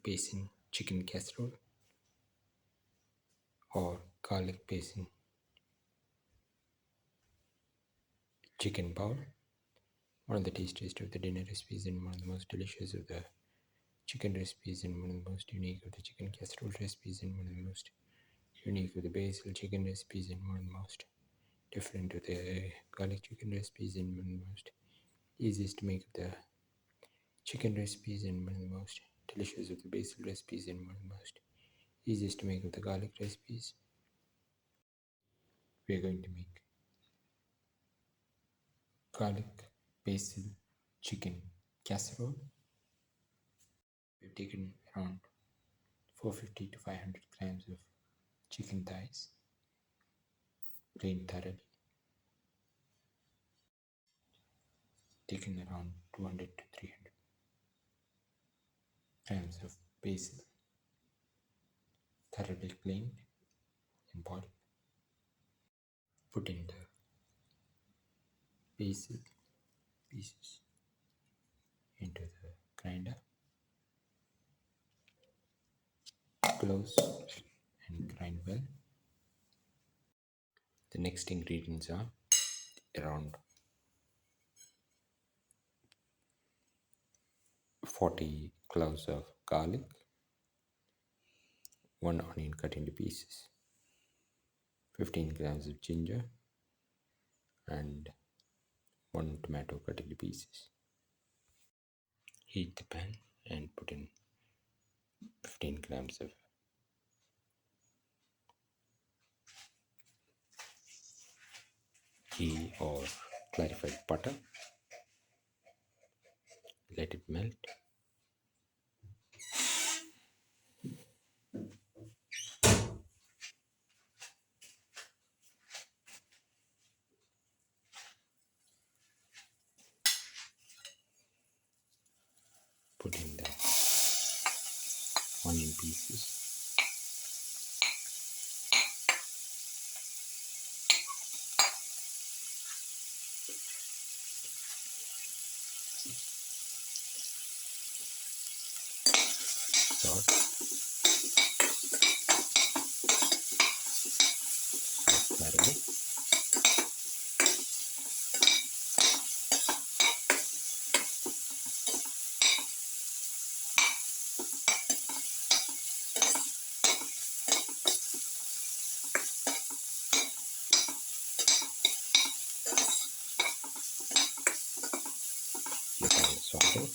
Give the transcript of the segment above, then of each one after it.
basin chicken casserole or garlic basin chicken bowl. One of the tastiest of the dinner recipes and one of the most delicious of the chicken recipes and one of the most unique of the chicken casserole recipes and one of the most unique of the basil chicken recipes and one of the most different of the garlic chicken recipes and one of the most easiest to make of the chicken recipes and one of the most delicious of the basil recipes and one of the most easiest to make of the garlic recipes. We are going to make garlic basil chicken casserole. We've taken around 450 to 500 grams of chicken thighs, cleaned thoroughly. Taken around 200 to 300 grams of basil, thoroughly cleaned and boiled. Put in the basil pieces into the grinder. Close and grind well. The next ingredients are around 40 cloves of garlic, 1 onion cut into pieces, 15 grams of ginger, and 1 tomato cut into pieces. Heat the pan and put in 15 grams of ghee or clarified butter. Let it melt. Put in the onion pieces. Salt. Marble. You can saute.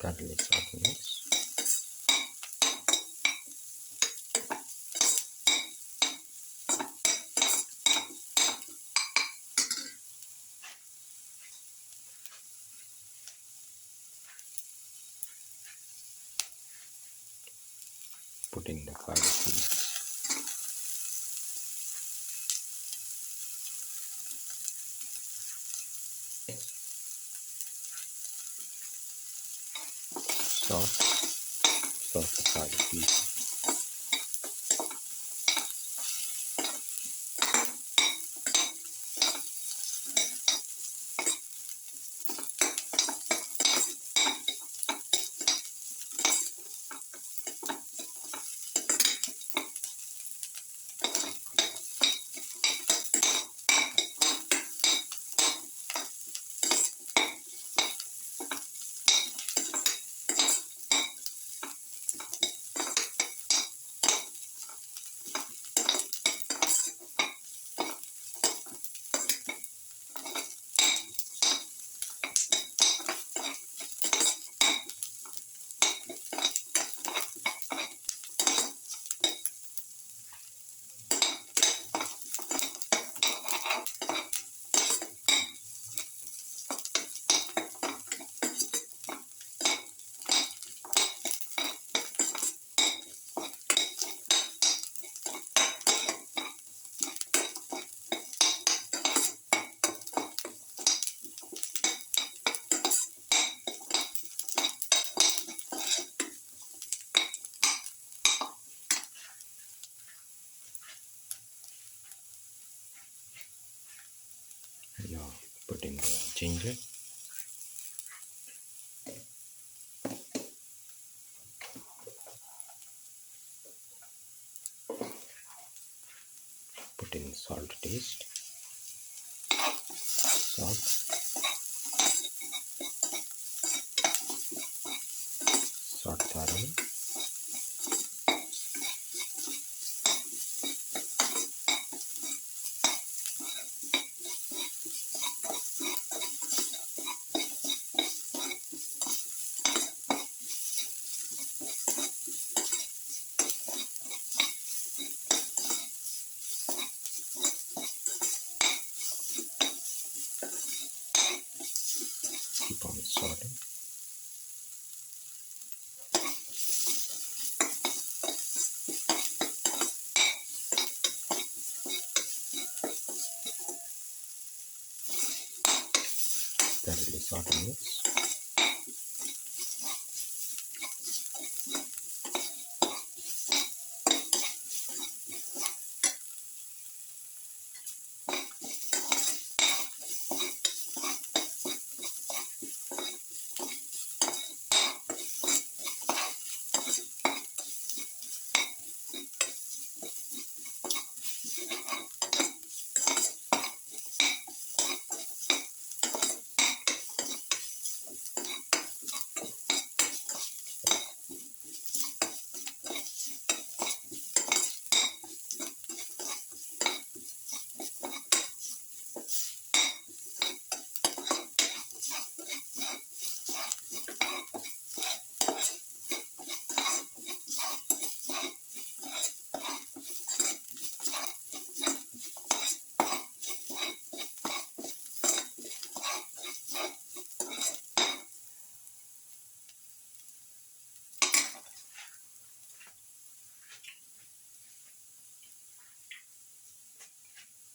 Thoroughly saute this. Put in the garlic piece. Sauce the garlic piece. Put in the ginger. Put in salt taste. Salt. Salt thoroughly. Keep on salting. Thoroughly salt and mix.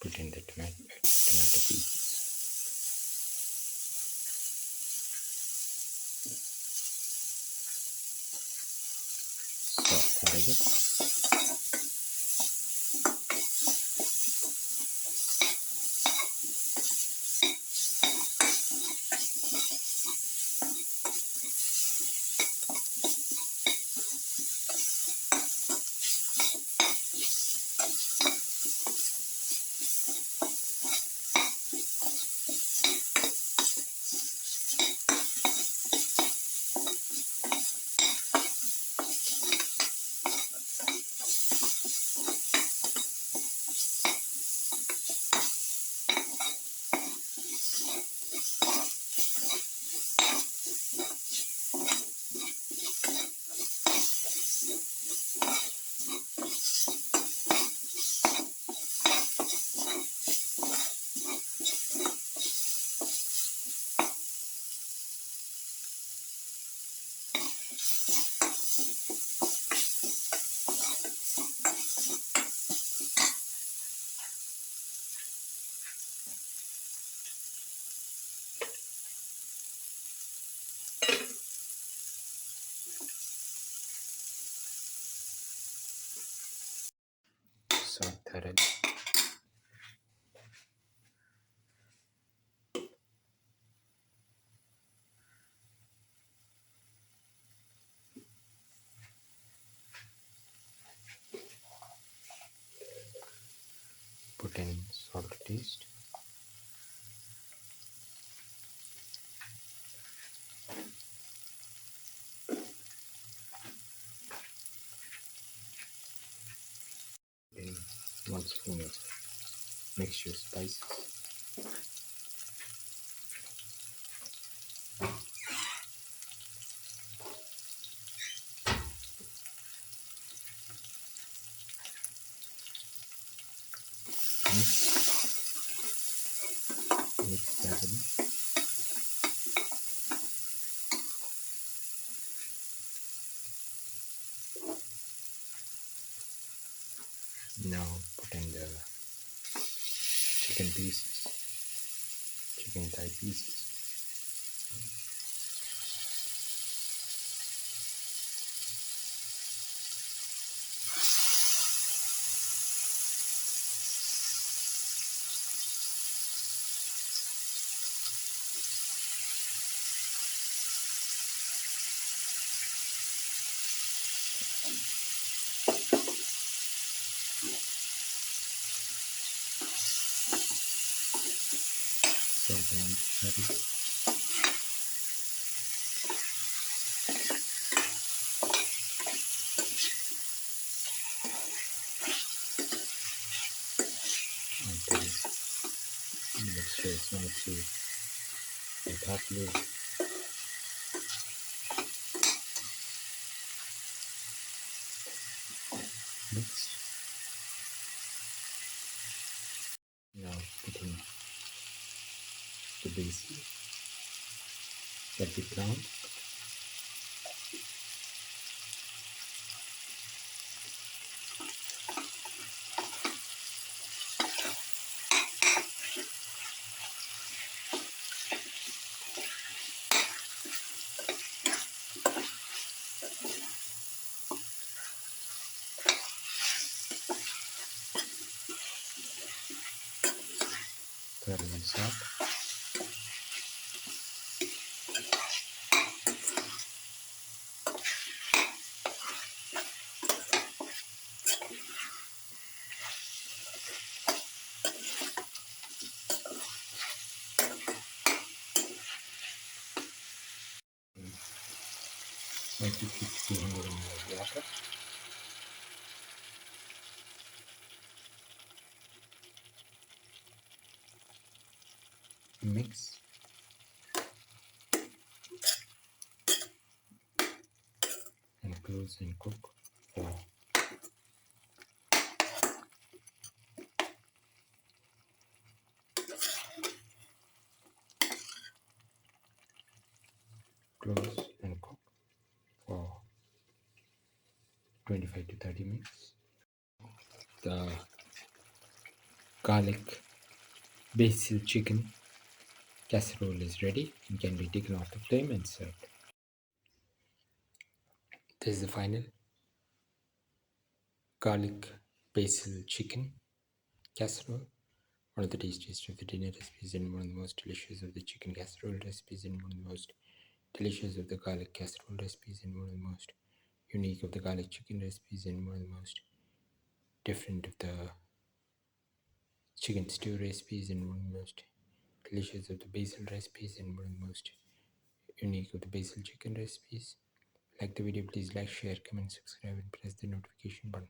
Put in the tomato pieces. Salt thoroughly. Salt thoroughly. Put in salt taste. In 1 spoon of mixture spices. Mix thoroughly. Now put in the chicken pieces, chicken thigh pieces. Salt and curry. Until the mixture is nicely and thoroughly mixed. Now putting the basil that we ground. Thoroughly salt. And 250 300 ml of water. Mix. And close and cook for close and cook for 25 to 30 minutes. The garlic basil chicken casserole is ready and can be taken off the flame and served. This is the final garlic basil chicken casserole, one of the tastiest of the dinner recipes and one of the most delicious of the chicken casserole recipes and one of the most delicious of the garlic casserole recipes and one of the most unique of the garlic chicken recipes and one of the most different of the chicken stew recipes and one of the most delicious of the basil recipes and one of the most unique of the basil chicken recipes. Like the video, please like, share, comment, subscribe and press the notification button.